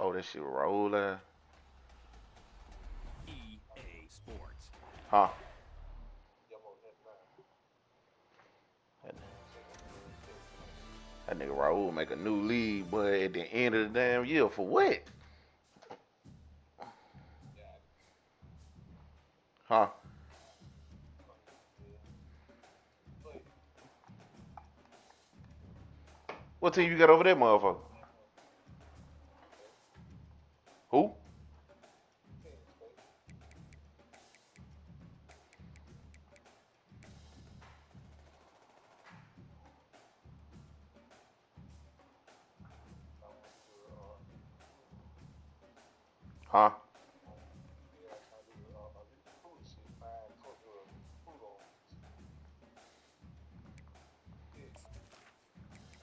Oh, that shit rolling. EA Sports. Huh? That, that nigga Raul make a new league, but at the end of the damn year for what? Huh? What team you got over there, motherfucker? Who? Huh?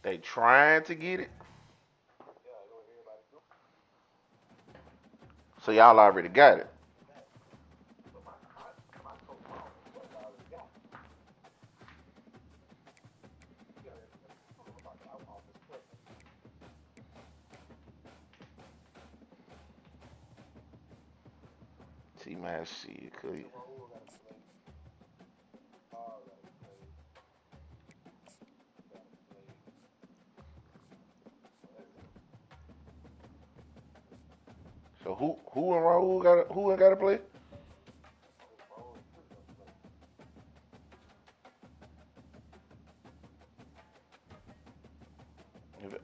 They trying to get it, so y'all already got it. T-Man shit, could you? So who and Raul got who ain't got to play?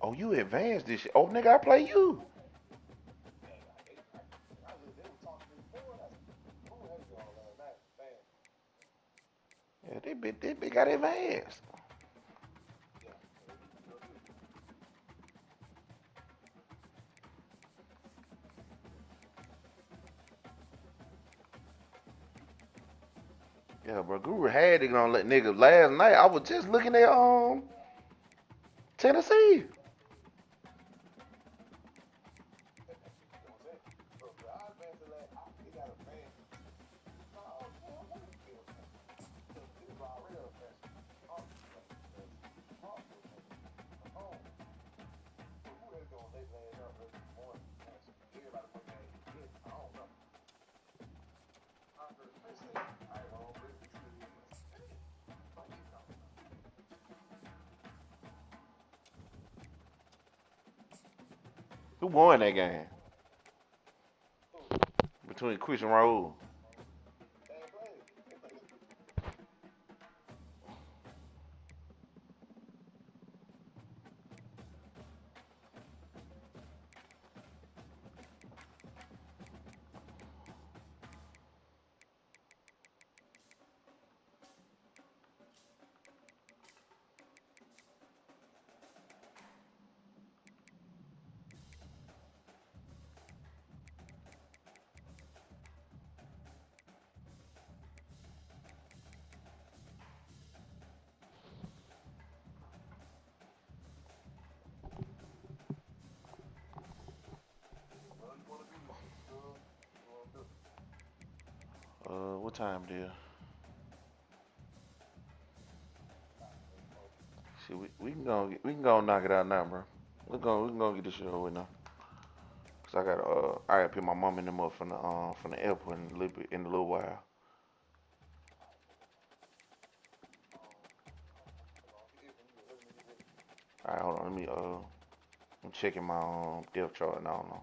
Oh, you advanced this shit. Oh, nigga, I play you. Yeah, they got advanced. Yeah, bro, Guru had it gonna let niggas last night. I was just looking at Tennessee. Who won that game between Chris and Raul? What time, dear? See, we can go knock it out now, bro. We can go get this shit over with now. Cause I gotta pick my mom and them up from the airport in a little while. All right, hold on. I'm checking my depth chart and I don't know.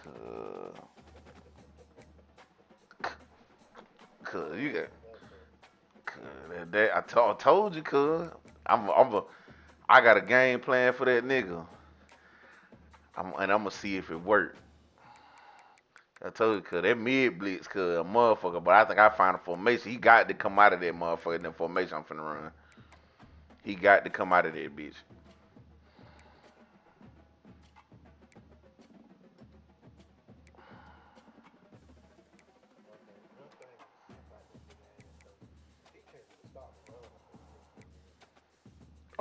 Cause, cause you got, I told you, cause I got a game plan for that nigga. And I'm gonna see if it worked. I told you, cause that mid blitz, cause a motherfucker. But I think I found a formation. He got to come out of that motherfucker. That formation I'm finna run. He got to come out of that bitch.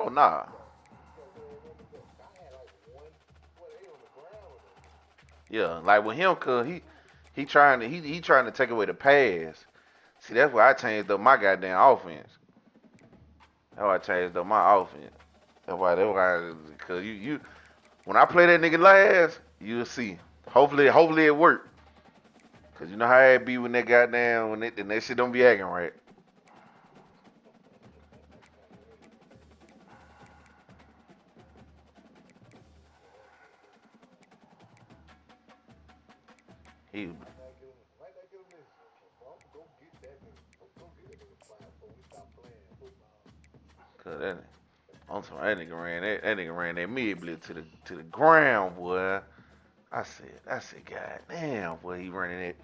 Oh nah. Yeah, like with him, cause he trying to take away the pass. See, that's why I changed up my goddamn offense. That's why I changed up my offense. Cause you when I play that nigga last, you'll see. Hopefully it work. Cause you know how it be when that goddamn when that shit don't be acting right. He, cause that nigga ran that mid blitz to the ground, boy. I said, God damn, boy, he running that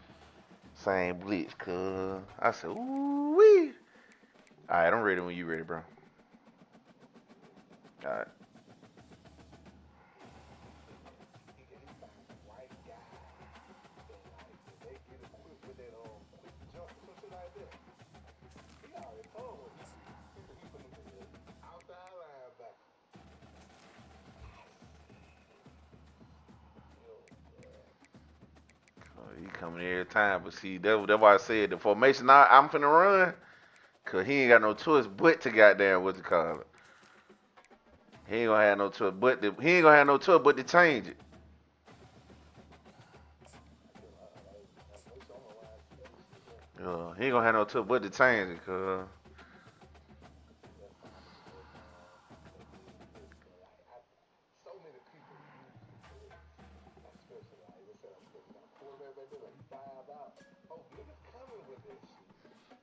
same blitz, cuz. I said, ooh wee. All right, I'm ready when you ready, bro. All right. He coming every time, but see, that's why I said the formation I'm finna run, cause he ain't got no choice but to goddamn what you call it. He ain't gonna have no choice but to change it. He ain't gonna have no choice but to change it, cuz.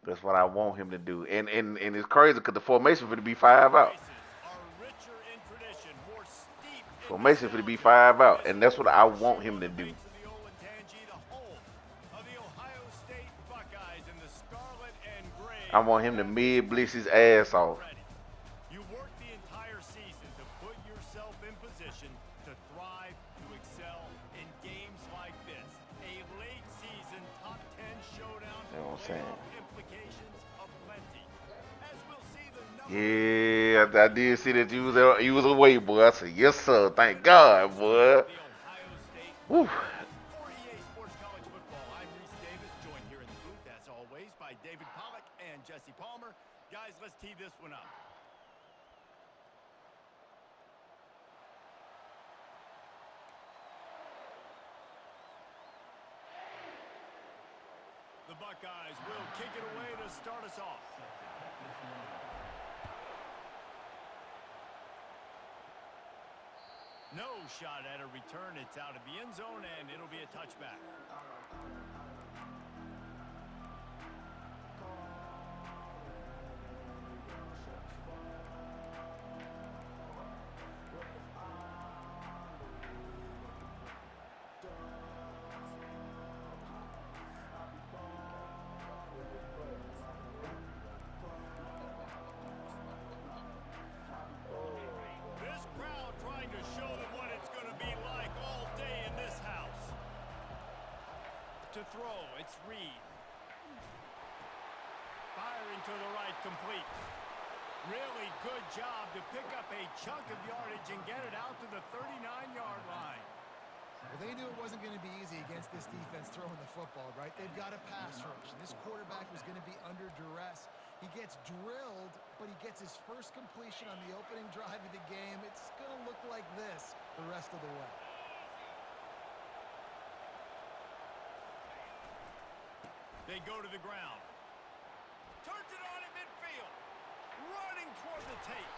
That's what I want him to do. And it's crazy because the formation for to be 5 out. Formation for to be 5 out, and that's what I want him to do. I want him to mid blitz his ass off. You work the entire season to put yourself in position to thrive, to excel in games like this. A late season top 10 showdown. You know what I'm saying? Implications aplenty. As we'll see the Yeah, I did see that you was away, boy. I said, yes, sir. Thank God, boy. the Ohio State. Woo. For EA Sports College Football, I'm Reese Davis, joined here in the booth, as always, by David Pollack and Jesse Palmer. Guys, let's tee this one up. The Buckeyes will kick it away to start us off. No shot at a return. It's out of the end zone, and it'll be a touchback. This crowd trying to show them what it's going to be like all day in this house. To throw, it's Reed. Firing to the right, complete. Really good job to pick up a chunk of yardage and get it out to the 39-yard line. Well, they knew it wasn't going to be easy against this defense throwing the football, right? They've got a pass rush, and this quarterback was going to be under duress. He gets drilled, but he gets his first completion on the opening drive of the game. It's going to look like this the rest of the way. They go to the ground. Turns it on in midfield. Running toward the tape.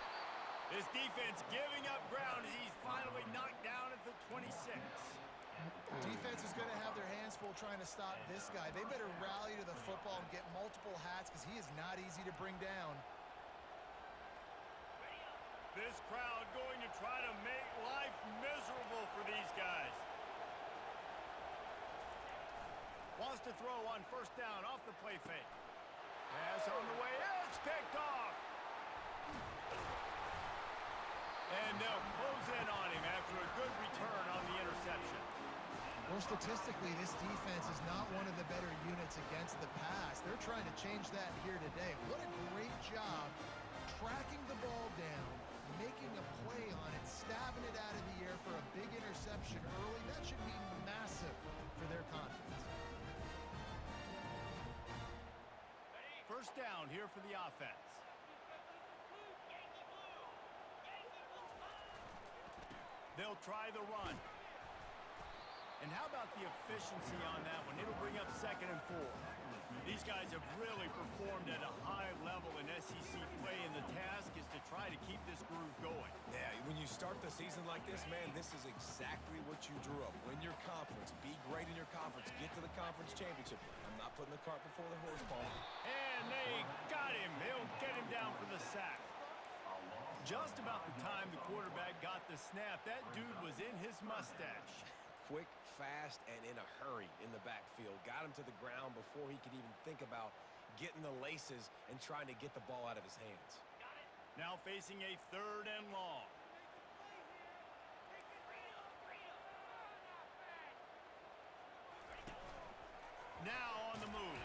This defense giving up ground as he's finally knocked down at the 26. Defense is going to have their hands full trying to stop this guy. They better rally to the football and get multiple hats because he is not easy to bring down. This crowd going to try to make life miserable for these guys. Wants to throw on first down off the play fake. Pass on the way. It's picked off. And they'll close in on him after a good return on the interception. Well, statistically, this defense is not one of the better units against the pass. They're trying to change that here today. What a great job tracking the ball down, making a play on it, stabbing it out of the air for a big interception early. That should be massive for their confidence. First down here for the offense. They'll try the run. And how about the efficiency on that one? It'll bring up 2nd and 4. These guys have really performed at a high level in SEC play, and the task is to try to keep this groove going. Yeah, when you start the season like this, man, this is exactly what you drew up. Win your conference, be great in your conference, get to the conference championship. I'm not putting the cart before the horse, Paul. And they got him. They'll get him down for the sack. Just about the time the quarterback got the snap, that dude was in his mustache. Quick, fast, and in a hurry in the backfield. Got him to the ground before he could even think about getting the laces and trying to get the ball out of his hands. Now facing a 3rd and long. Now on the move.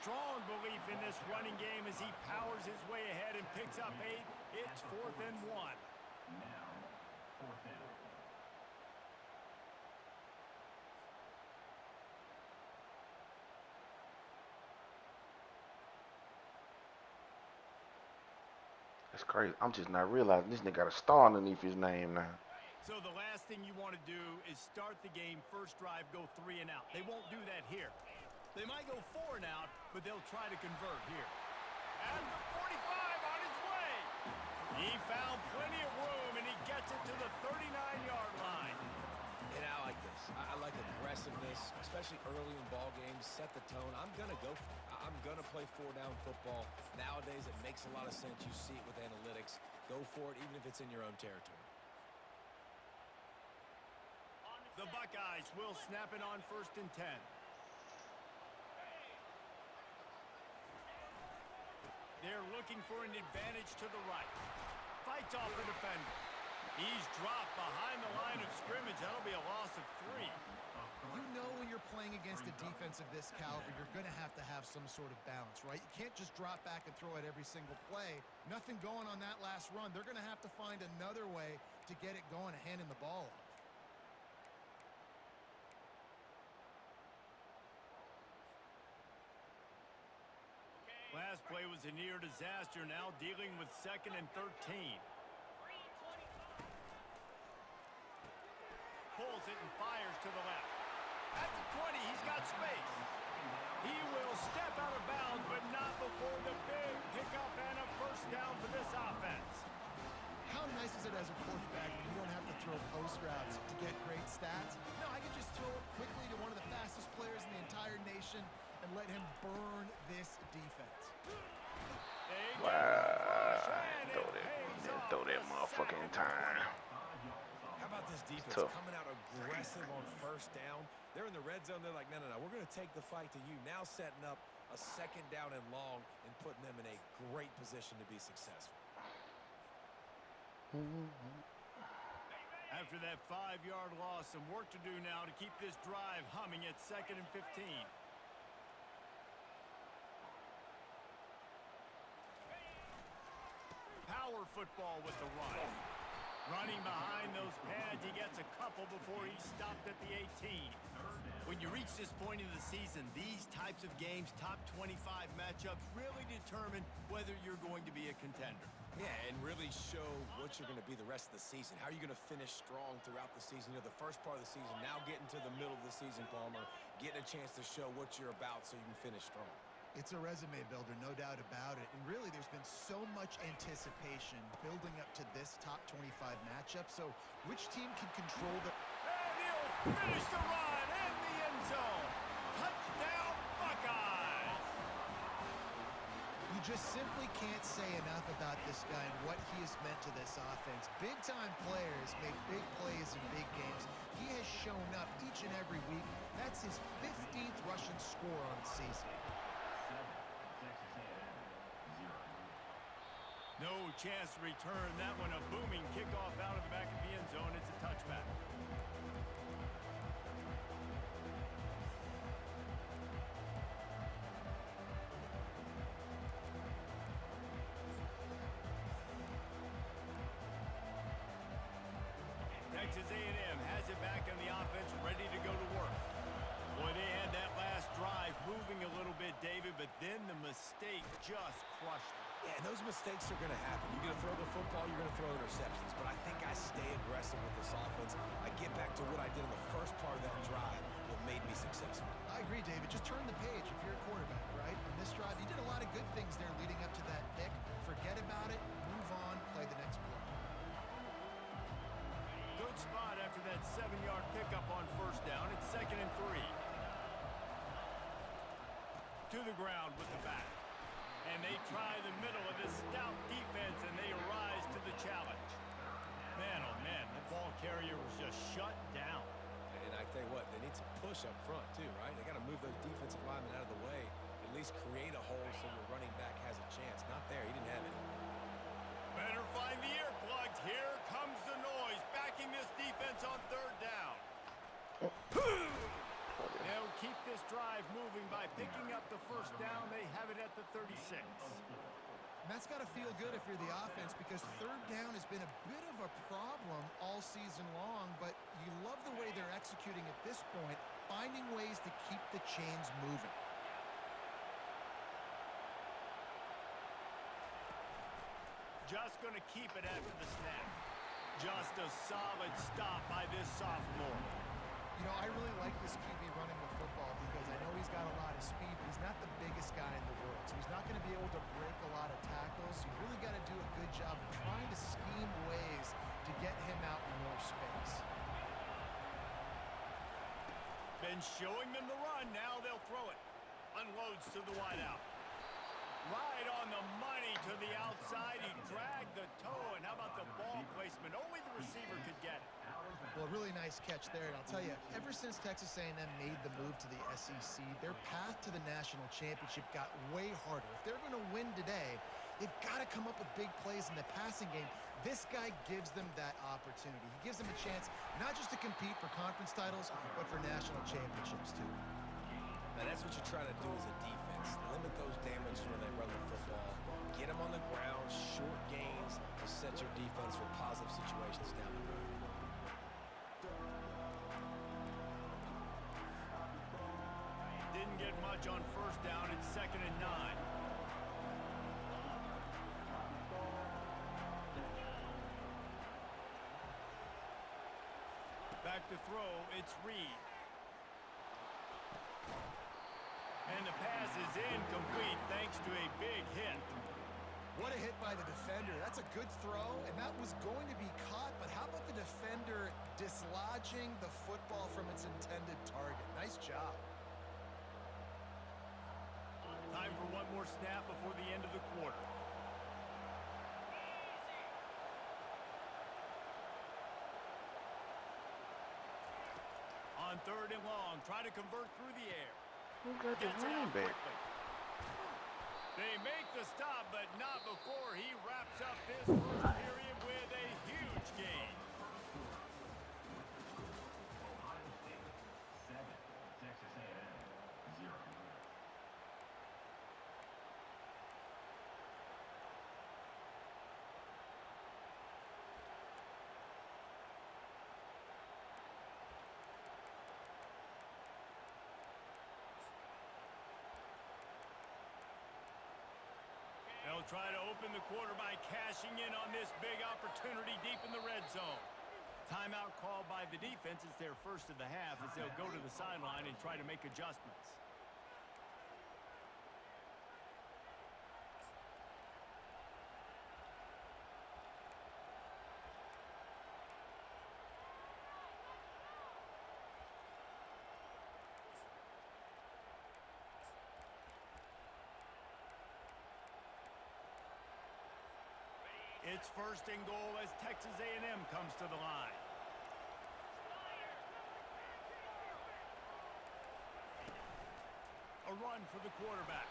Strong belief in this running game as he powers his way ahead and picks up 8. It's 4th and 1. Now, 4th down. That's crazy. I'm just not realizing this nigga got a star underneath his name now. So the last thing you want to do is start the game, first drive, go 3 and out. They won't do that here. They might go 4 and out, but they'll try to convert here. And the 45 on his way. He found plenty of room, and he gets it to the 39-yard line. And I like this. I like aggressiveness, especially early in ball games. Set the tone. I'm going to go for it. I'm going to play 4-down football. Nowadays, it makes a lot of sense. You see it with analytics. Go for it, even if it's in your own territory. The Buckeyes will snap it on 1st and 10. They're looking for an advantage to the right. Fights off the defender. He's dropped behind the line of scrimmage. That'll be a loss of 3. You know when you're playing against a defense of this caliber, you're going to have some sort of balance, right? You can't just drop back and throw it every single play. Nothing going on that last run. They're going to have to find another way to get it going and handing the ball off. Last play was a near disaster, now dealing with 2nd and 13. Pulls it and fires to the left. At the 20, he's got space. He will step out of bounds, but not before the big pickup and a 1st down for this offense. How nice is it as a quarterback when you don't have to throw post routes to get great stats? No, I can just throw it quickly to one of the fastest players in the entire nation and let him burn this defense. Wow. Throw that motherfucking time. How about this defense coming out aggressive on 1st down? They're in the red zone. They're like, no. We're going to take the fight to you. Now setting up a 2nd down and long and putting them in a great position to be successful. After that 5-yard loss, some work to do now to keep this drive humming at 2nd and 15. Power football with the run. Running behind those pads, he gets a couple before he's stopped at the 18. When you reach this point in the season, these types of games, top 25 matchups, really determine whether you're going to be a contender. Yeah, and really show what you're going to be the rest of the season. How are you going to finish strong throughout the season? You know, the first part of the season, now getting to the middle of the season, Palmer, getting a chance to show what you're about so you can finish strong. It's a resume builder, no doubt about it. And really, there's been so much anticipation building up to this top 25 matchup. So which team can control the... And he'll finish the run in the end zone. Touchdown, Buckeyes! You just simply can't say enough about this guy and what he has meant to this offense. Big-time players make big plays in big games. He has shown up each and every week. That's his 15th rushing score on the season. No chance to return that one. A booming kickoff out of the back of the end zone. It's a touchback. Texas A&M has it back on the offense, ready to go to work. Boy, they had that last drive moving a little bit, David, but then the mistake just crushed them. Yeah, and those mistakes are going to happen. You're going to throw the football, you're going to throw interceptions. But I think I stay aggressive with this offense. I get back to what I did in the first part of that drive, what made me successful. I agree, David. Just turn the page if you're a quarterback, right? In this drive, you did a lot of good things there leading up to that pick. Forget about it, move on, play the next play. Good spot after that 7-yard pickup on first down. It's 2nd and 3. To the ground with the back. And they try the middle of this stout defense, and they rise to the challenge. Man, oh man, that ball carrier was just shut down. And I tell you what, they need some push up front too, right? They got to move those defensive linemen out of the way, at least create a hole so your running back has a chance. Not there, he didn't have any. Better find the earplugs. Here comes the noise, backing this defense on 3rd down. They'll keep this drive moving by picking up the first down. They have it at the 36. And that's got to feel good if you're the offense, because 3rd down has been a bit of a problem all season long, but you love the way they're executing at this point, finding ways to keep the chains moving. Just going to keep it after the snap. Just a solid stop by this sophomore. You know, I really like this QB running the football because I know he's got a lot of speed, but he's not the biggest guy in the world. So he's not going to be able to break a lot of tackles. You really got to do a good job of trying to scheme ways to get him out in more space. Been showing them the run. Now they'll throw it. Unloads to the wideout. Right on the money to the outside. He dragged the toe, and how about the ball placement? Only the receiver could get it. Well, really nice catch there, and I'll tell you, ever since Texas A&M made the move to the SEC, their path to the national championship got way harder. If they're going to win today, they've got to come up with big plays in the passing game. This guy gives them that opportunity. He gives them a chance not just to compete for conference titles, but for national championships, too. Now, that's what you're trying to do as a defense. Limit those damages when they run the football. Get them on the ground, short gains to set your defense for positive situations down the road. Didn't get much on first down. It's 2nd and 9. Back to throw. It's Reed. And the pass is incomplete thanks to a big hit. What a hit by the defender. That's a good throw, and that was going to be caught, but how about the defender dislodging the football from its intended target? Nice job. Time for one more snap before the end of the quarter. On 3rd and long, try to convert through the air. Who got the Gets running out back? quickly. They make the stop, but not before he wraps up this first period with a huge gain. Ohio State 7, Texas A&M 0. They'll try to open the quarter by cashing in on this big opportunity deep in the red zone. Timeout called by the defense. It's their first of the half as they'll go to the sideline and try to make adjustments. It's 1st and goal as Texas A&M comes to the line. A run for the quarterback.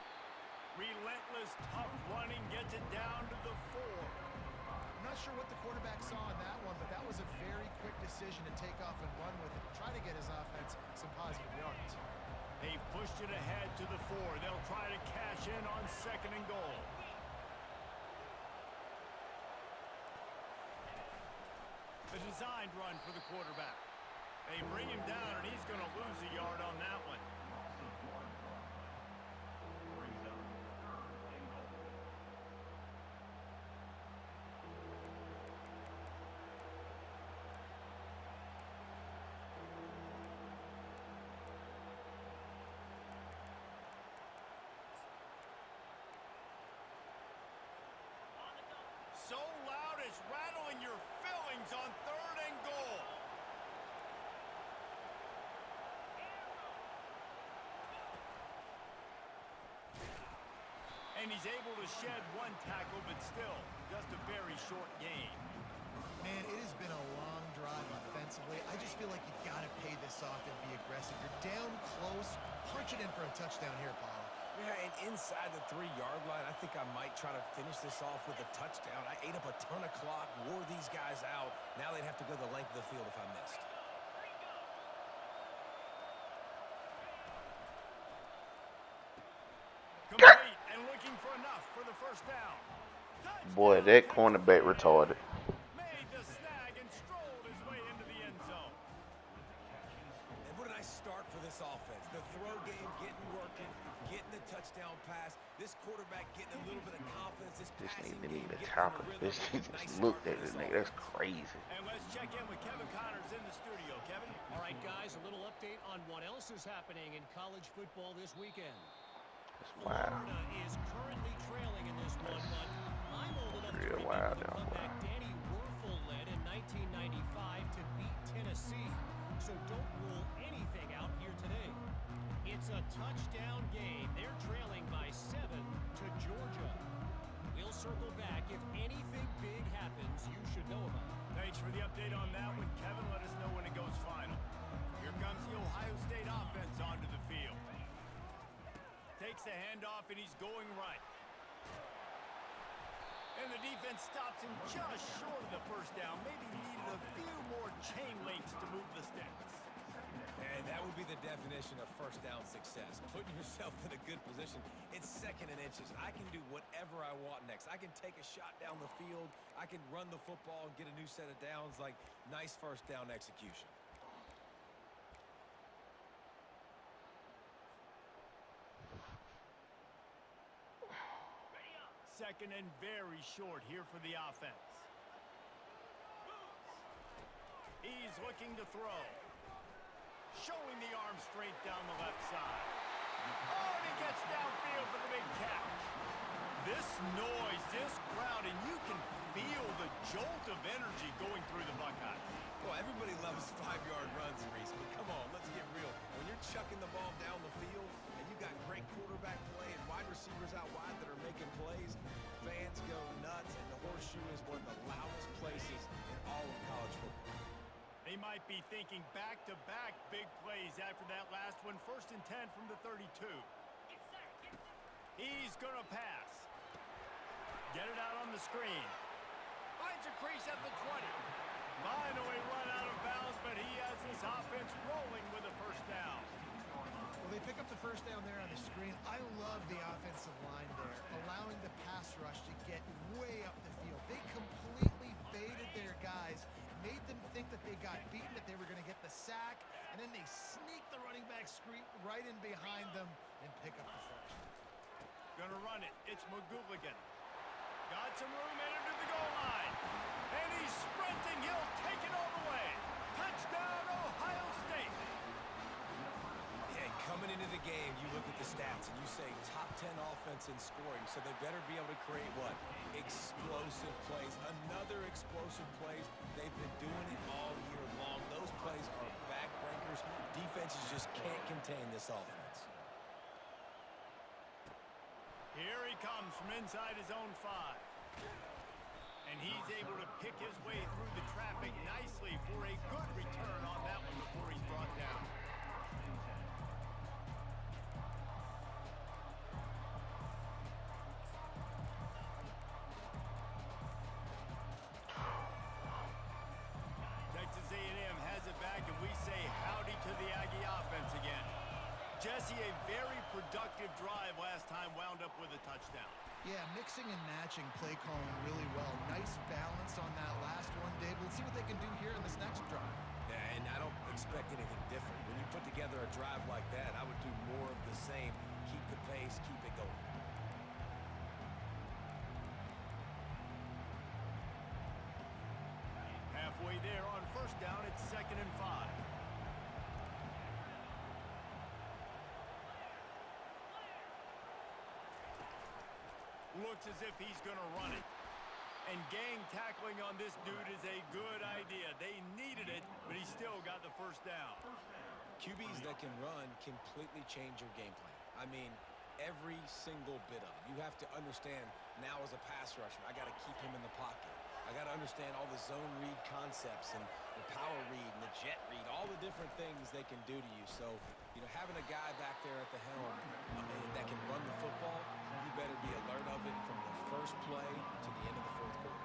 Relentless, tough running gets it down to the 4. I'm not sure what the quarterback saw on that one, but that was a very quick decision to take off and run with it and try to get his offense some positive yards. They've pushed it ahead to the 4. They'll try to cash in on 2nd and goal. A designed run for the quarterback. They bring him down, and he's going to lose a yard on that one. Brings up 3rd and goal. So loud it's rattling your fillings on 3rd and goal. And he's able to shed one tackle, but still, just a very short gain. Man, it has been a long drive offensively. I just feel like you got to pay this off and be aggressive. You're down close. Punch it in for a touchdown here, Paul. Yeah, and inside the 3-yard line, I think I might try to finish this off with a touchdown. I ate up a ton of clock, wore these guys out. Now they'd have to go the length of the field if I missed. Complete and looking for enough for the first down. Boy, that cornerback retarded. Made the snag and strolled his way into the end zone. And what a nice start for this offense. The throw game getting working, getting the touchdown pass. This quarterback getting a little bit of confidence. This passing game Nigga getting tackle. in a This rhythm. nigga Nice just start looked for at this this nigga. offense. That's crazy. And let's check in with Kevin Connors in the studio. Kevin? All right, guys, a little update on what else is happening in college football this weekend. Wow. Florida is currently trailing in this one, but I'm old enough to real remember wild the down comeback Danny Werfel led in 1995 to beat Tennessee. So don't rule anything out here today. It's a touchdown game. They're trailing by 7 to Georgia. We'll circle back. If anything big happens, you should know about it. Thanks for the update on that one, Kevin. Let us know when it goes final. Here comes the Ohio State offense onto the field. Takes the handoff, and he's going right. And the defense stops him just short of the first down. Maybe needed a few more chain links to move the sticks. And that would be the definition of first down success. Putting yourself in a good position. It's 2nd and inches. I can do whatever I want next. I can take a shot down the field. I can run the football and get a new set of downs. Like, nice first down execution. Second and very short here for the offense. He's looking to throw. Showing the arm straight down the left side. Oh, and he gets downfield for the big catch. This noise, this crowd, and you can feel the jolt of energy going through the Buckeyes. Well, everybody loves 5-yard runs, Reese, but come on, let's get real. When you're chucking the ball down the field and you got great quarterback play and wide receivers out wide that are making plays, fans go nuts, and the Horseshoe is one of the loudest places in all of college football. They might be thinking back-to-back big plays after that last one. 1st and 10 from the 32. He's going to pass. Get it out on the screen. Finds a crease at the 20. Finally run out of bounds, but he has this offense rolling with a first down. Well, they pick up the first down there on the screen. I love the offensive line there, allowing the pass rush to get way up the field. They completely baited their guys, made them think that they got beaten, that they were going to get the sack, and then they sneak the running back screen right in behind them and pick up the first. Gonna run it. It's McGooligan. Got some room entered to the goal line. And he's sprinting. He'll take it all the way. Touchdown, Ohio State. Yeah, coming into the game, you look at the stats and you say top 10 offense in scoring, so they better be able to create what? Explosive plays. Another explosive plays. They've been doing it all year long. Those plays are backbreakers. Defenses just can't contain this offense. Here he comes from inside his own 5. And he's able to pick his way through the traffic nicely for a good return on that one before he's brought down. Texas A&M has it back, and we say howdy to the Aggie offense again. Jesse, a very productive drive last time wound up with a touchdown. Yeah, mixing and matching play calling really well. Nice balance on that last one, Dave. Let's see what they can do here in this next drive. Yeah, and I don't expect anything different. When you put together a drive like that, I would do more of the same. Keep the pace, keep it going. Halfway there on first down, it's 2nd and 5. Looks as if he's going to run it. And gang tackling on this dude is a good idea. They needed it, but he still got the first down. QBs that can run completely change your game plan. I mean, every single bit of it. You have to understand now as a pass rusher, I got to keep him in the pocket. I got to understand all the zone read concepts and the power read and the jet read, all the different things they can do to you. So, having a guy back there at the helm that can run the football, you better be alert of it from the first play to the end of the fourth quarter.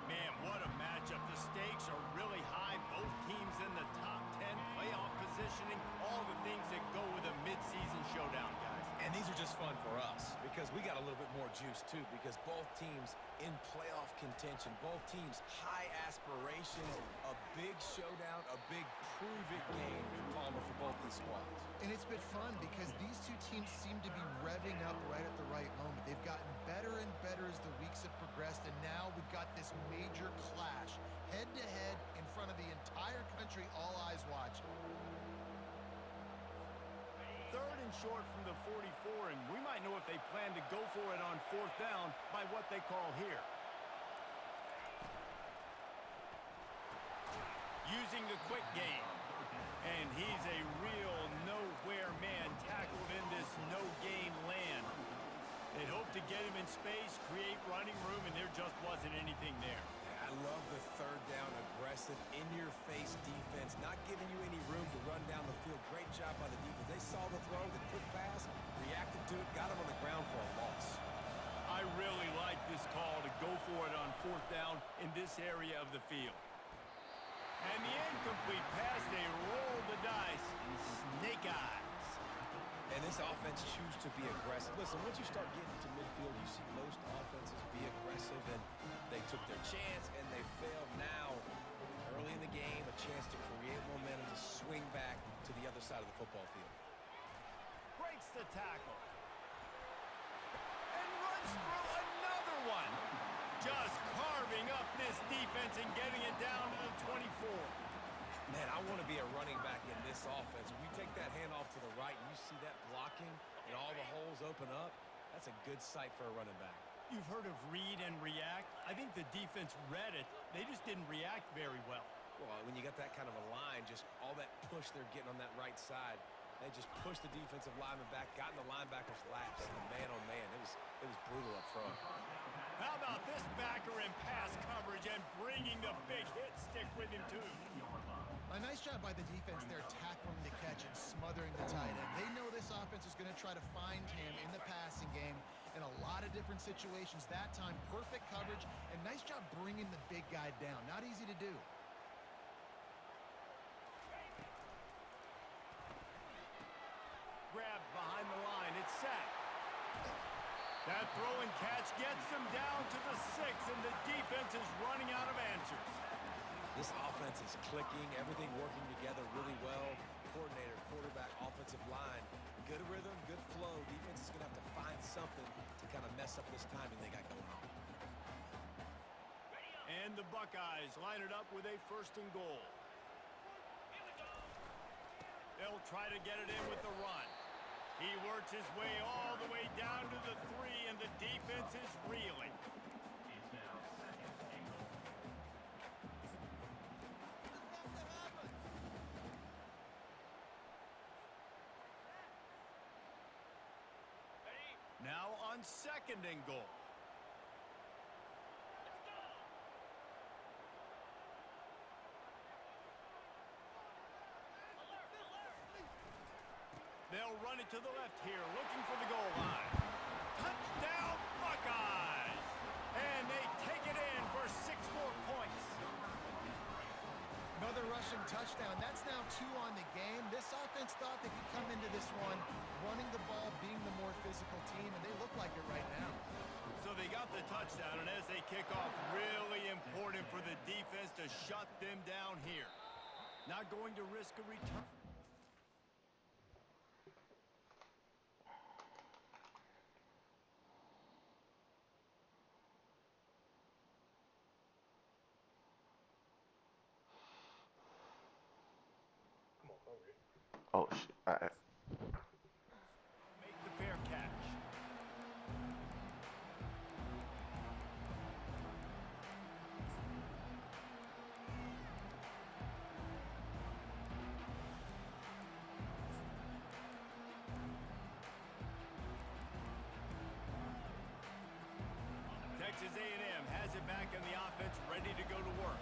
Man, what a matchup. The stakes are really high. Both teams in the top 10, playoff positioning, all the things that go with a midseason showdown, guys. And these are just fun for us because we got a little bit more juice, too, because both teams in playoff contention, both teams high aspirations, a big showdown, a big prove-it game, Palmer, for both these squads. And it's been fun because these two teams seem to be revving up right at the right moment. They've gotten better and better as the weeks have progressed, and now we've got this major clash, head-to-head in front of the entire country, all eyes watching. 3rd and short from the 44, and we might know if they plan to go for it on 4th down by what they call here. Using the quick game. And he's a real nowhere man tackled in this no-gain land. They hoped to get him in space, create running room, and there just wasn't anything there. I love the 3rd down aggressive, in-your-face defense, not giving you any room to run down the field. Great job by the defense. They saw the throw, the quick pass, reacted to it, got him on the ground for a loss. I really like this call to go for it on 4th down in this area of the field. And the incomplete pass, they roll the dice and snake eyes. And this offense chooses to be aggressive. Listen, once you start getting to midfield, you see most offenses be aggressive, and they took their chance, and they failed. Now, early in the game, a chance to create momentum, to swing back to the other side of the football field. Breaks the tackle. And runs through another one. Just carving up this defense and getting it down to the 24. Man, I want to be a running back in this offense. When you take that handoff to the right and you see that blocking and all the holes open up, that's a good sight for a running back. You've heard of read and react. I think the defense read it. They just didn't react very well. Well, when you got that kind of a line, just all that push they're getting on that right side, they just pushed the defensive lineman back, got in the linebacker's laps, and man-on-man, it was brutal up front. How about this backer in pass coverage and bringing the big hit stick with him, too? A nice job by the defense there, tackling the catch and smothering the tight end. They know this offense is going to try to find him in the passing game in a lot of different situations. That time, perfect coverage, and nice job bringing the big guy down. Not easy to do. Grabbed behind the line, it's sacked. That throw and catch gets them down to the 6, and the defense is running out of answers. This offense is clicking, everything working together really well. Coordinator, quarterback, offensive line, good rhythm, good flow. Defense is going to have to find something to kind of mess up this timing they got going on. And the Buckeyes line it up with a 1st and goal. They'll try to get it in with the run. He works his way all the way down to the 3, and the defense is reeling. Now on 2nd and goal. They'll run it to the left here, looking for the goal line. Touchdown, Buckeyes! And they take it in for 6 more points. Another rushing touchdown. That's now 2 on the game. This offense thought they could come into this one running the ball, being the more physical team, and they look like it right now. So they got the touchdown, and as they kick off, really important for the defense to shut them down here. Not going to risk a return. Oh shit! Make the fair catch. Texas A&M has it back in the offense, ready to go to work.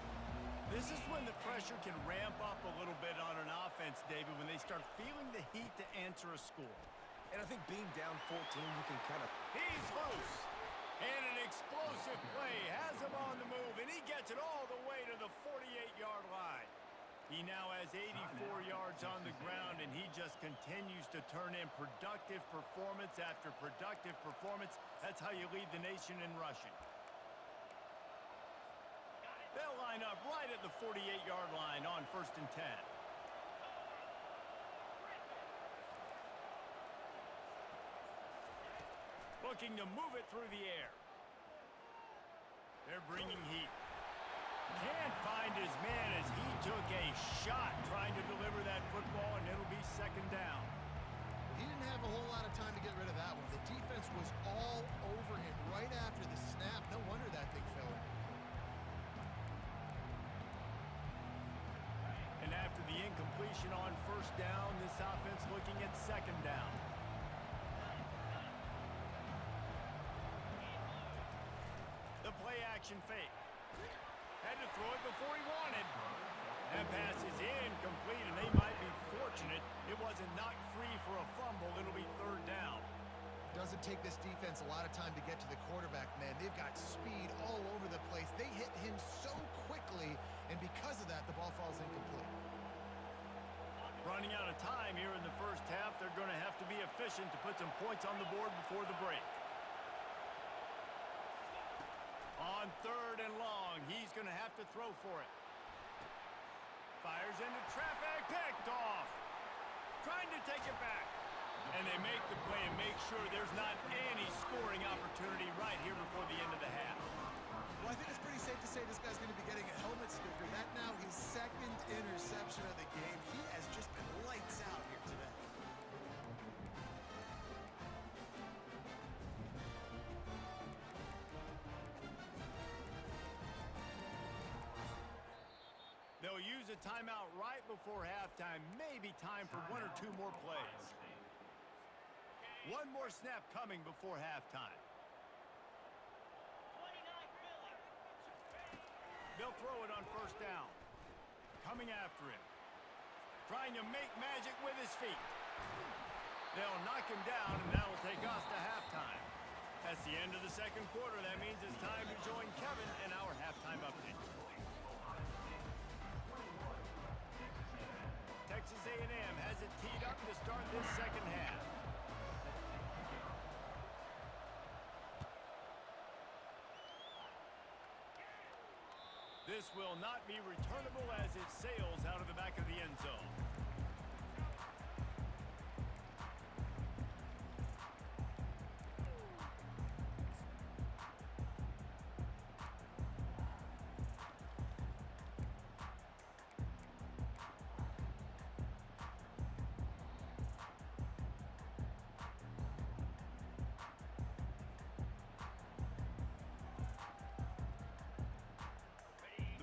This is when the pressure can ramp up a little bit on an offense, David, when they start feeling the heat to answer a score. And I think being down 14, you can kind of... He's loose. And an explosive play has him on the move, and he gets it all the way to the 48-yard line. He now has 84 yards on the ground, and he just continues to turn in productive performance after productive performance. That's how you lead the nation in rushing. They'll line up right at the 48-yard line on 1st and 10. Looking to move it through the air. They're bringing heat. Can't find his man as he took a shot trying to deliver that football, and it'll be 2nd down. He didn't have a whole lot of time to get rid of that one. The defense was all over him right after the snap. No wonder that thing fell in. And after the incompletion on 1st down, this offense looking at 2nd down. The play action fake. Had to throw it before he wanted. That pass is incomplete, and they might be fortunate it wasn't knocked free for a fumble. It'll be 3rd down. Doesn't take this defense a lot of time to get to the quarterback, man. They've got speed all over the place. They hit him so quickly, and because of that, the ball falls incomplete. Running out of time here in the 1st half. They're going to have to be efficient to put some points on the board before the break. On 3rd and long, he's going to have to throw for it. Fires into traffic, picked off. Trying to take it back. And they make the play and make sure there's not any scoring opportunity right here before the end of the half. Well, I think it's pretty safe to say this guy's going to be getting a helmet sticker. That now his 2nd interception of the game. He has just been lights out here today. They'll use a timeout right before halftime. Maybe time for 1 or 2 more plays. One more snap coming before halftime. They'll throw it on 1st down. Coming after him. Trying to make magic with his feet. They'll knock him down, and that'll take us to halftime. That's the end of the 2nd quarter. That means it's time to join Kevin in our halftime update. Texas A&M has it teed up to start this 2nd half. This will not be returnable as it sails out of the back of the end zone.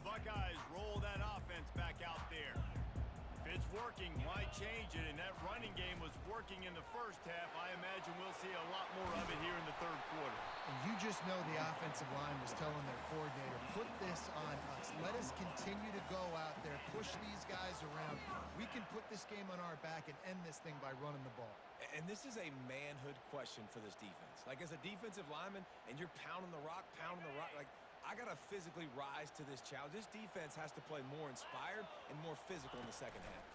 Buckeyes roll that offense back out there. If it's working, why change it? And that running game was working in the 1st half. I imagine we'll see a lot more of it here in the 3rd quarter. And you just know the offensive line was telling their coordinator, put this on us. Let us continue to go out there, push these guys around. We can put this game on our back and end this thing by running the ball. And this is a manhood question for this defense. Like, as a defensive lineman, and you're pounding the rock, like, I got to physically rise to this challenge. This defense has to play more inspired and more physical in the second half.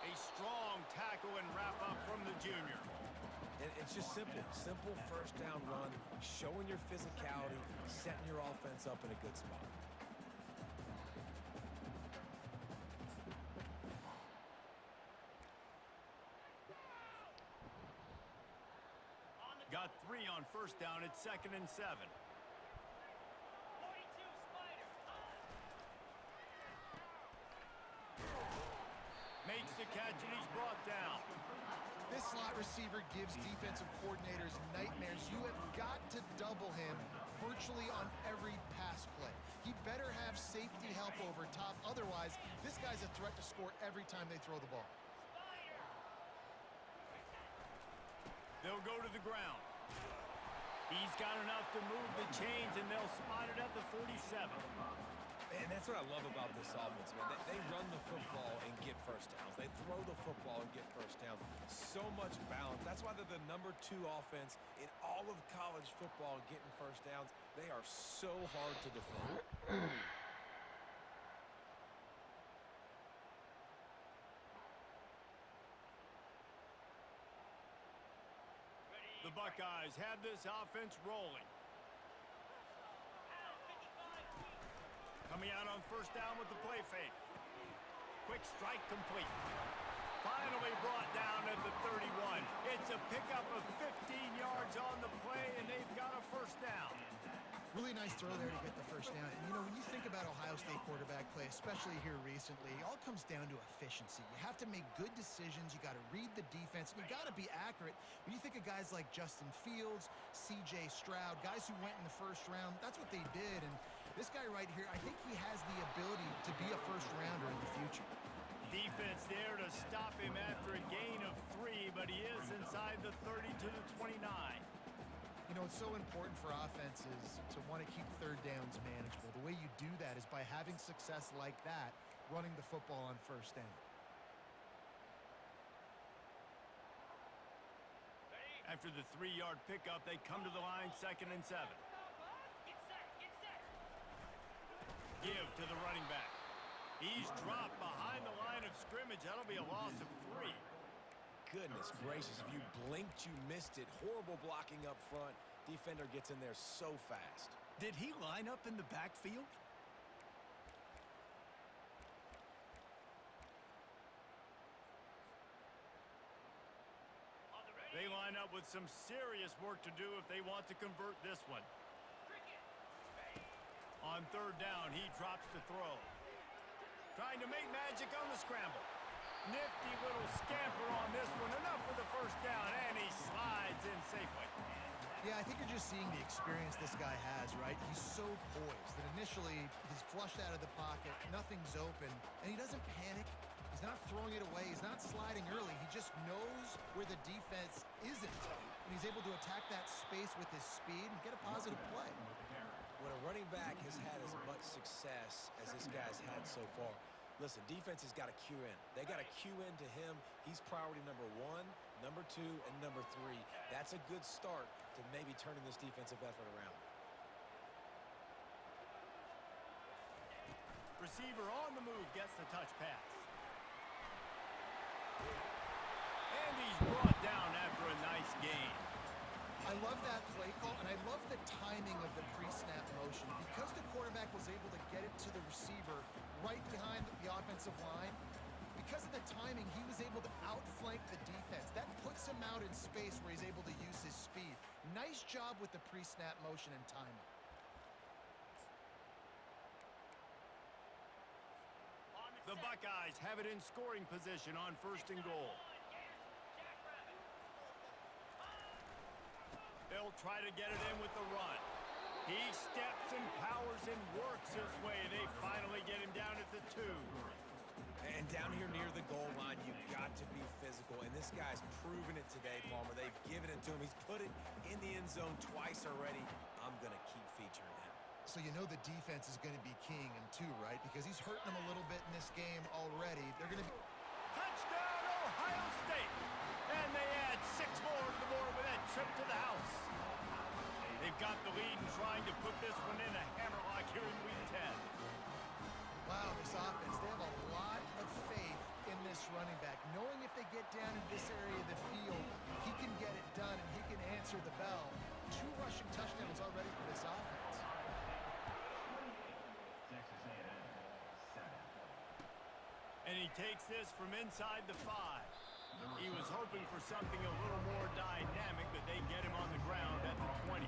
A strong tackle and wrap-up from the junior. And it's just simple. Simple first down run, showing your physicality, setting your offense up in a good spot. Got 3 on first down. It's 2nd and 7. Makes the catch and he's brought down. This slot receiver gives defensive coordinators nightmares. You have got to double him virtually on every pass play. He better have safety help over top. Otherwise, this guy's a threat to score every time they throw the ball. They'll go to the ground. He's got enough to move the chains, and they'll spot it at the 47. And that's what I love about this offense, man. They run the football and get first downs. They throw the football and get first downs. So much balance. That's why they're the #2 offense in all of college football getting first downs. They are so hard to defend. The Buckeyes have this offense rolling. Coming out on first down with the play fake. Quick strike complete. Finally brought down at the 31. It's a pickup of 15 yards on the play, and they've got a first down. Really nice throw there to get the first down. And, you know, when you think about Ohio State quarterback play, especially here recently, it all comes down to efficiency. You have to make good decisions. You got to read the defense, and you got to be accurate. When you think of guys like Justin Fields, C.J. Stroud, guys who went in the first round, that's what they did. And this guy right here, I think he has the ability to be a first-rounder in the future. Defense there to stop him after a gain of 3, but he is inside the 30 to the 29. You know, it's so important for offenses to want to keep third downs manageable. The way you do that is by having success like that, running the football on first down. After the 3-yard pickup, they come to the line, 2nd and 7. Give to the running back. He's dropped behind the line of scrimmage. That'll be a loss of 3. Goodness gracious, if you blinked, you missed it. Horrible blocking up front. Defender gets in there so fast. Did he line up in the backfield? They line up with some serious work to do if they want to convert this one. On third down, he drops the throw. Trying to make magic on the scramble. Nifty little scamper on this one. Enough for the first down, and he slides in safely. Yeah, I think you're just seeing the experience this guy has, right? He's so poised that initially he's flushed out of the pocket, nothing's open, and he doesn't panic. He's not throwing it away. He's not sliding early. He just knows where the defense isn't, and he's able to attack that space with his speed and get a positive play. When a running back has had as much success as this guy's had so far, listen, defense has got to cue in. They got to cue in to him. He's priority #1, #2, and #3. That's a good start to maybe turning this defensive effort around. Receiver on the move gets the touch pass. And he's brought down after a nice gain. I love that play call, and I love the timing of the pre-snap motion. Because the quarterback was able to get it to the receiver right behind the offensive line, because of the timing, he was able to outflank the defense. That puts him out in space where he's able to use his speed. Nice job with the pre-snap motion and timing. The Buckeyes have it in scoring position on 1st and goal. They'll try to get it in with the run. He steps and powers and works his way. They finally get him down at the 2. And down here near the goal line, you've got to be physical. And this guy's proven it today, Palmer. They've given it to him. He's put it in the end zone twice already. I'm going to keep featuring him. So you know the defense is going to be king in 2, right? Because he's hurting them a little bit in this game already. They're going to be... Touchdown, Ohio State! And they add 6 more to the board with that trip to the house. They've got the lead and trying to put this one in a hammerlock here in week 10. Wow, this offense, they have a lot of faith in this running back, knowing if they get down in this area of the field, he can get it done and he can answer the bell. 2 rushing touchdowns already for this offense. Texas A&M 7. And he takes this from inside the 5. He was hoping for something a little more dynamic, but they get him on the ground at the 20.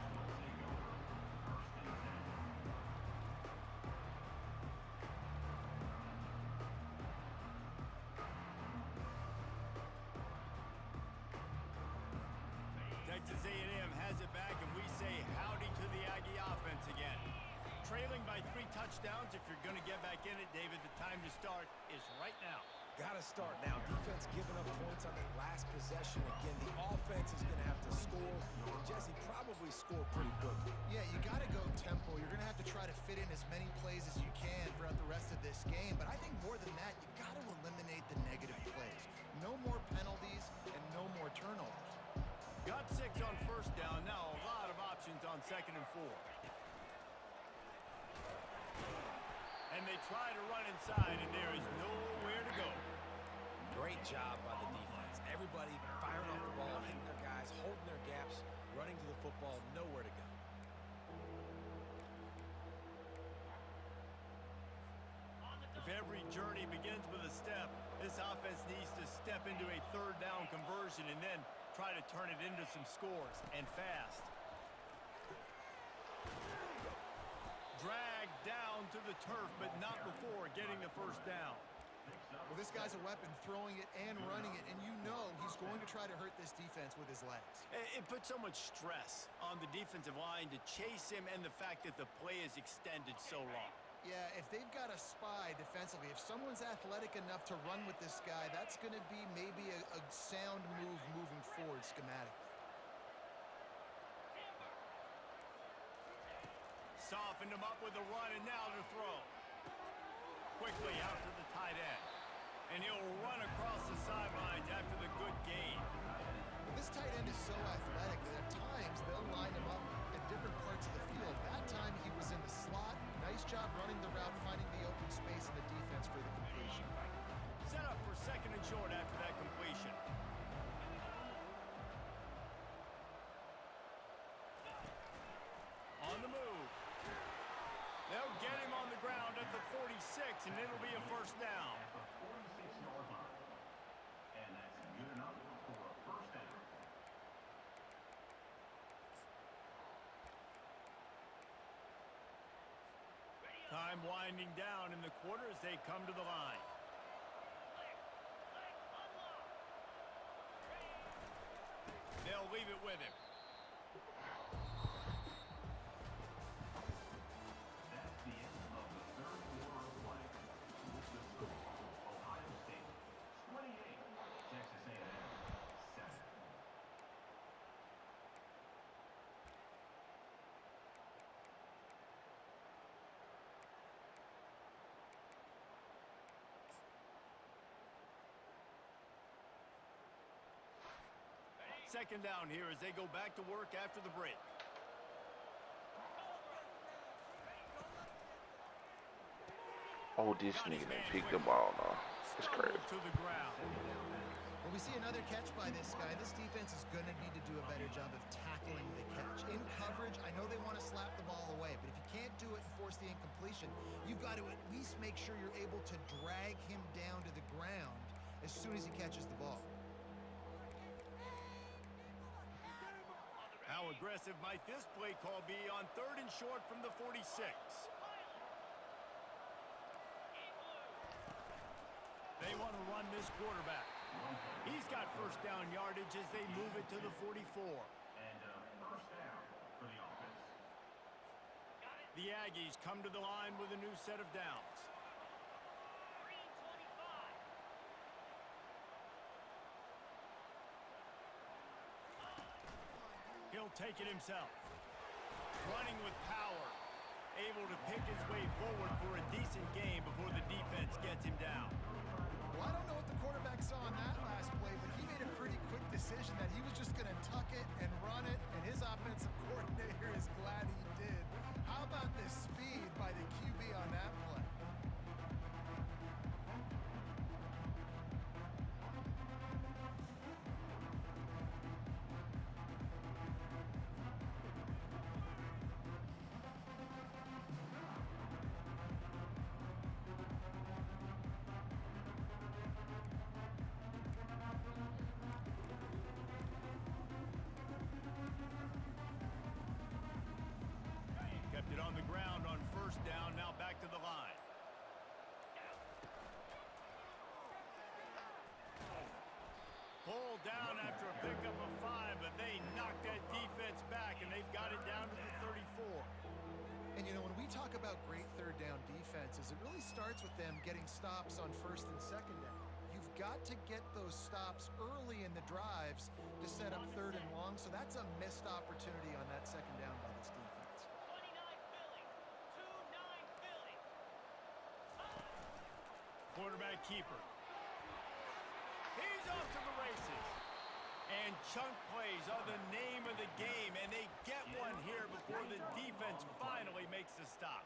Texas A&M has it back, and we say howdy to the Aggie offense again. Trailing by 3 touchdowns. If you're going to get back in it, David, the time to start is right now. Gotta start now. Defense giving up points on that last possession. Again, the offense is going to have to score. And Jesse probably score pretty quickly. Yeah, you got to go tempo. You're going to have to try to fit in as many plays as you can throughout the rest of this game. But I think more than that, you got to eliminate the negative plays. No more penalties and no more turnovers. Got 6 on first down. Now a lot of options on 2nd and 4. And they try to run inside, and there is nowhere to go. Great job by the defense. Everybody firing off the ball, hitting their guys, holding their gaps, running to the football, nowhere to go. If every journey begins with a step, this offense needs to step into a 3rd down conversion and then try to turn it into some scores, and fast. Dragged down to the turf, but not before getting the 1st down. Well, this guy's a weapon, throwing it and running it, and you know he's going to try to hurt this defense with his legs. It puts so much stress on the defensive line to chase him, and the fact that the play is extended so long. Yeah, if they've got a spy defensively, if someone's athletic enough to run with this guy, that's going to be maybe a sound move moving forward schematically. Softened him up with a run, and now to throw. Quickly out to the tight end. And he'll run across the sidelines after the good gain. This tight end is so athletic that at times they'll line him up at different parts of the field. That time he was in the slot. Nice job running the route, finding the open space in the defense for the completion. Set up for 2nd and short after that completion. On the move. They'll get him on the ground at the 46, and it'll be a 1st down. At the 46-yard line. And that's good enough for a 1st down. Time winding down in the quarter as they come to the line. They'll leave it with him. That's the end of the 3rd quarter of play. With the score, Ohio State 28, Texas A&M 7. Second down here as they go back to work after the break. Oh, this nigga done picked the ball now. It's crazy. To the ground. Well, we see another catch by this guy. This defense is going to need to do a better job of tackling the catch. In coverage, I know they want to slap the ball away, but if you can't do it and force the incompletion, you've got to at least make sure you're able to drag him down to the ground as soon as he catches the ball. How aggressive might this play call be on 3rd and short from the 46? They want to run this quarterback. He's got 1st down yardage as they move it to the 44. And 1st down for the offense. The Aggies come to the line with a new set of downs. He'll take it himself. Running with power. Able to pick his way forward for a decent game before the defense gets him down. Well, I don't know what the quarterback saw on that last play, but he made a pretty quick decision that he was just going to tuck it and run it, and his offensive coordinator is pick up a 5, but they knocked that defense back, and they've got it down to the 34. And, you know, when we talk about great third down defenses, it really starts with them getting stops on first and second down. You've got to get those stops early in the drives to set up third and long, so that's a missed opportunity on that second down by this defense. 29 Philly. 2-9 Philly. Quarterback keeper. He's off to the races. And chunk plays are the name of the game, and they get one here before the defense finally makes the stop.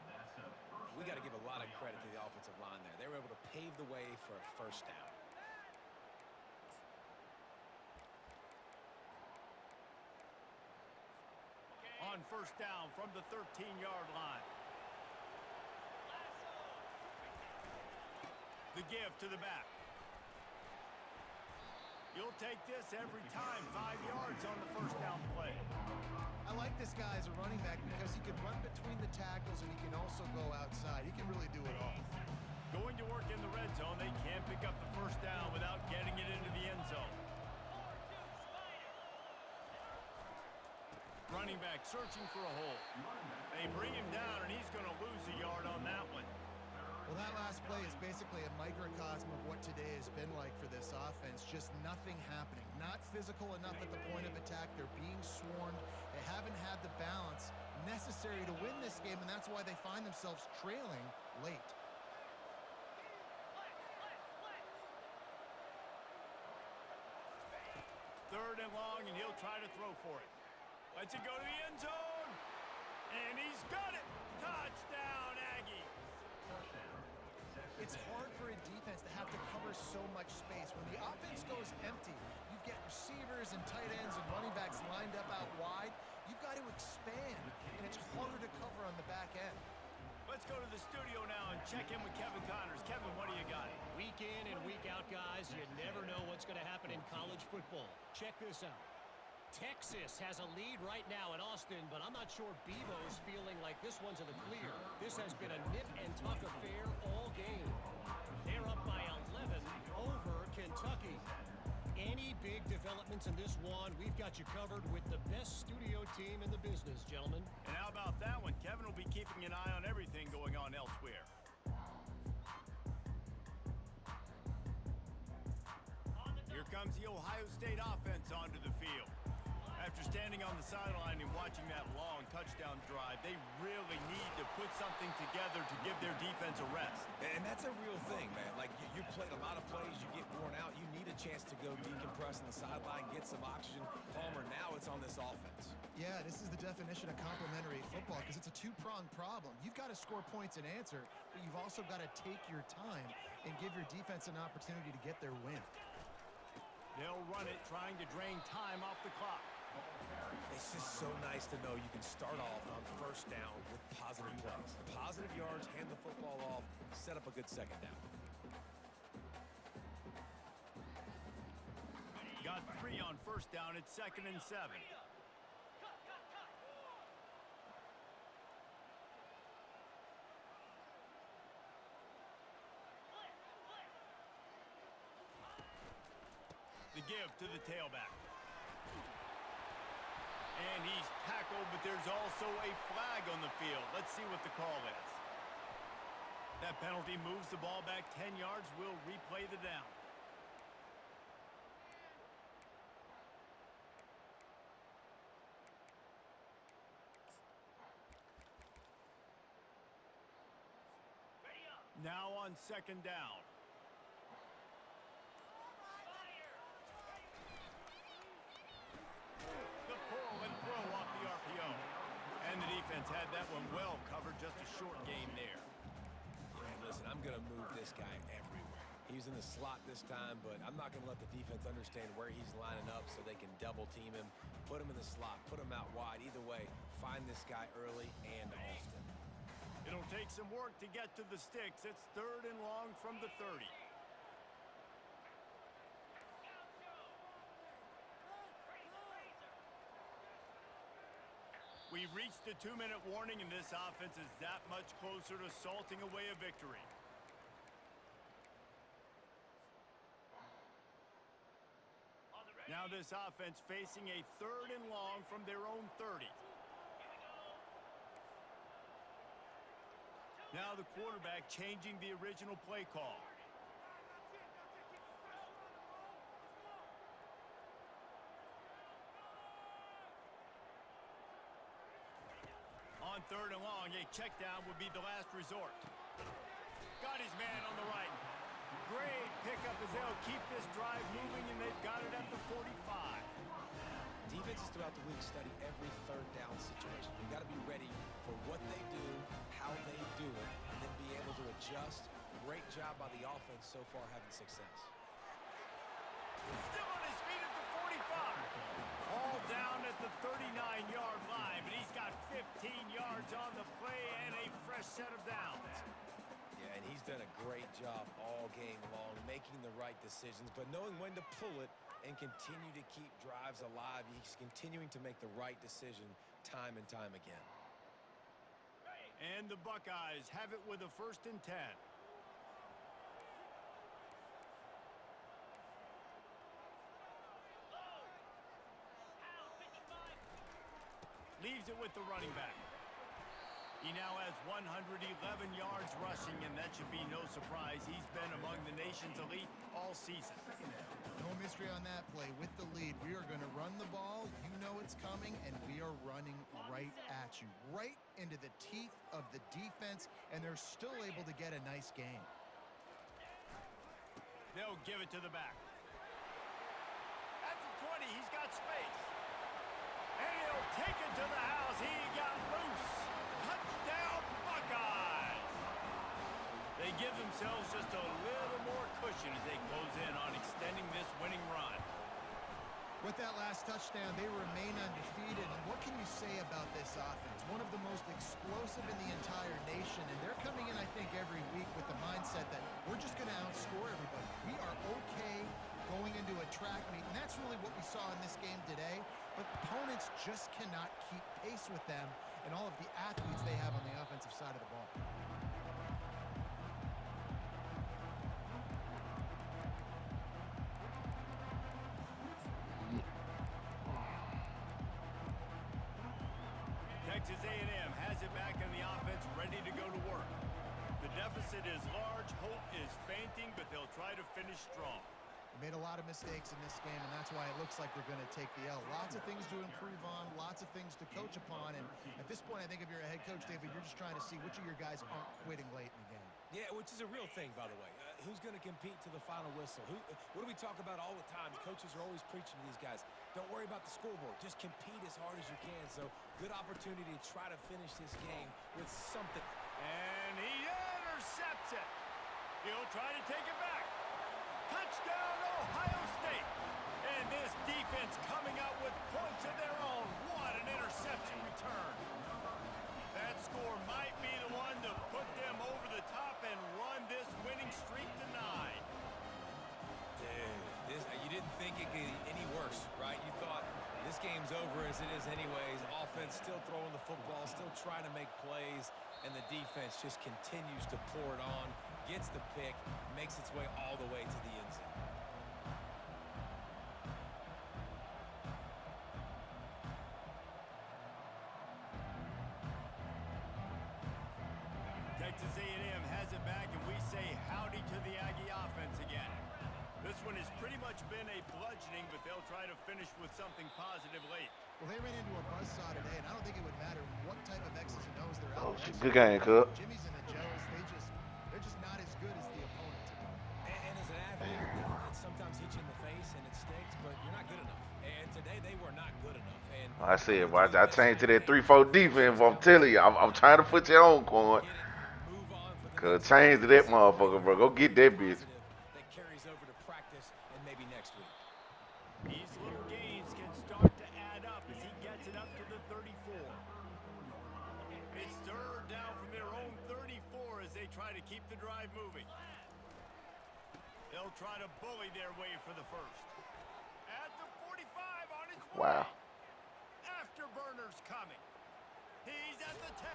We got to give a lot of credit to the offensive line there. They were able to pave the way for a first down. On first down from the 13-yard line. The give to the back. You'll take this every time. 5 yards on the first down play. I like this guy as a running back because he can run between the tackles and he can also go outside. He can really do it all. Going to work in the red zone, they can't pick up the first down without getting it into the end zone. Running back searching for a hole. They bring him down, and he's going to lose a yard on that one. Well, that last play is basically a microcosm of what today has been like for this offense. Just nothing happening. Not physical enough at the point of attack. They're being swarmed. They haven't had the balance necessary to win this game, and that's why they find themselves trailing late. Third and long, and he'll try to throw for it. Lets it go to the end zone. And he's got it. Touchdown, Aggie. It's hard for a defense to have to cover so much space. When the offense goes empty, you get receivers and tight ends and running backs lined up out wide. You've got to expand, and it's harder to cover on the back end. Let's go to the studio now and check in with Kevin Connors. Kevin, what do you got? Week in and week out, guys, you never know what's going to happen in college football. Check this out. Texas has a lead right now in Austin, but I'm not sure Bevo's feeling like this one's in the clear. This has been a nip-and-tuck affair all game. They're up by 11 over Kentucky. Any big developments in this one, we've got you covered with the best studio team in the business, gentlemen. And how about that one? Kevin will be keeping an eye on everything going on elsewhere. Here comes the Ohio State offense onto the field. After standing on the sideline and watching that long touchdown drive, they really need to put something together to give their defense a rest. And that's a real thing, man. Like, you played a lot of plays, you get worn out, you need a chance to go decompress on the sideline, get some oxygen. Palmer, now it's on this offense. Yeah, this is the definition of complementary football because it's a two-pronged problem. You've got to score points and answer, but you've also got to take your time and give your defense an opportunity to get their win. They'll run it, trying to drain time off the clock. It's just so nice to know you can start off on first down with positive plays. Positive yards, hand the football off, set up a good second down. Got 3 on first down. It's 2nd and 7. The give to the tailback. And he's tackled, but there's also a flag on the field. Let's see what the call is. That penalty moves the ball back 10 yards. We'll replay the down. Now on 2nd down. The pull and throw off the RPO. And the defense had that one well covered. Just a short gain there. And listen, I'm going to move this guy everywhere. He's in the slot this time, but I'm not going to let the defense understand where he's lining up so they can double team him, put him in the slot, put him out wide. Either way, find this guy early and often. It'll take some work to get to the sticks. It's 3rd and long from the 30. We've reached the 2-minute warning, and this offense is that much closer to salting away a victory. Now this offense facing a 3rd and long from their own 30. Now the quarterback changing the original play call. On 3rd and long, a check down would be the last resort. Got his man on the right. Great pickup as they'll keep this drive moving, and they've got it at the 45. Defenses throughout the week study every 3rd down situation. You got to be ready for what they do, how they do it, and then be able to adjust. Great job by the offense so far having success. Still on his feet at the 45. All down at the 39-yard line, but he's got 15 yards on the play and a fresh set of downs. Yeah, and he's done a great job all game long, making the right decisions, but knowing when to pull it and continue to keep drives alive. He's continuing to make the right decision time and time again. And the Buckeyes have it with a 1st and 10. Leaves it with the running back. He now has 111 yards rushing, and that should be no surprise. He's been among the nation's elite all season. No mystery on that play. With the lead, we are going to run the ball. You know it's coming, and we are running right at you, right into the teeth of the defense, and they're still able to get a nice game. They'll give it to the back. At the 20, he's got space. And he'll take it to the house. He got loose. Touchdown, Buckeyes. They give themselves just a little more cushion as they close in on extending this winning run. With that last touchdown, they remain undefeated. And what can you say about this offense? One of the most explosive in the entire nation. And they're coming in, I think, every week with the mindset that we're just going to outscore everybody. We are okay going into a track meet. And that's really what we saw in this game today. But opponents just cannot keep pace with them and all of the athletes they have on the offensive side of the ball. Texas A&M has it back in the offense, ready to go to work. The deficit is large, hope is fainting, but they'll try to finish strong. They made a lot of mistakes in this game, and that's why it looks like they're going to take the L. Lots of things to improve on, lots of things to coach upon, and at this point, I think if you're a head coach, David, you're just trying to see which of your guys aren't quitting late in the game. Yeah, which is a real thing, by the way. Who's going to compete to the final whistle? What do we talk about all the time? Coaches are always preaching to these guys. Don't worry about the scoreboard. Just compete as hard as you can. So, good opportunity to try to finish this game with something. And he intercepts it. He'll try to take it back. Touchdown, Ohio State. And this defense coming out with points of their own. What an interception return. That score might be the one to put them over the top and run this winning streak to 9. Dude, you didn't think it could get any worse, right? You thought this game's over as it is anyways. Offense still throwing the football, still trying to make plays, and the defense just continues to pour it on, gets the pick, makes its way all the way to the end zone. Texas A&M has it back, and we say howdy to the Aggie offense again. This one has pretty much been a bludgeoning, but they'll try to finish with something positive late. Well, they ran into a buzzsaw today, and I don't think it would matter what type of X's and O's they're Oh, out. shit, good game, Cook. Jimmy's and the Joes, they're just not as good as the opponent today. And as an athlete, it sometimes hits you in the face and it stinks, but you're not good enough. And today they were not good enough. And I said, well, I changed to that 3-4 defense. I'm telling you, I'm trying to put you on, Quan. move on for the Cause next change to that motherfucker, bro. Go get that bitch. that carries over to practice and maybe next week. These little gains can start to add up as he gets it up to the 34. It's 3rd down from their own 34 as they try to keep the drive moving. They'll try to bully their way for the first. At the 45 on his way. Wow. Afterburner's coming. He's at the 10.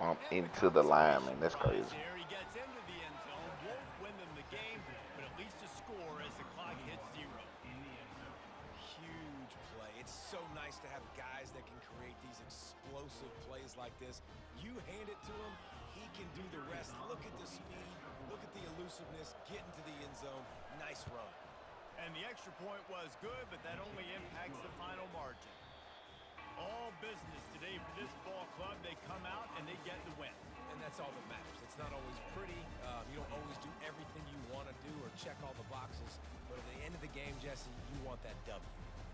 I'm into the lineman. That's crazy. There he gets into the end zone. Won't win them the game, but at least a score as the clock hits 0. nice to have guys that can create these explosive plays like this. You hand it to him, he can do the rest. Look at the speed, look at the elusiveness, get into the end zone. Nice run. And the extra point was good, but that only impacts the final margin. All business today for this ball club. They come out and they get the win. And that's all that matters. It's not always pretty. You don't always do everything you want to do or check all the boxes. But at the end of the game, Jesse, you want that W.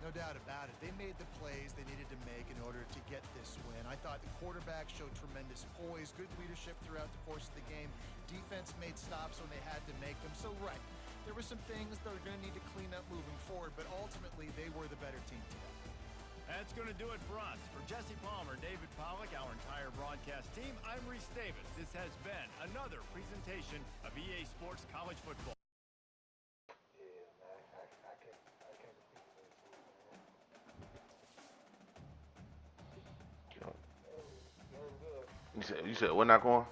No doubt about it. They made the plays they needed to make in order to get this win. I thought the quarterback showed tremendous poise, good leadership throughout the course of the game. Defense made stops when they had to make them. So, right, there were some things that are going to need to clean up moving forward, but ultimately they were the better team today. That's going to do it for us. For Jesse Palmer, David Pollack, our entire broadcast team, I'm Reese Davis. This has been another presentation of EA Sports College Football. Yeah, man, I can't beat this, man. Very good. You said we're not going?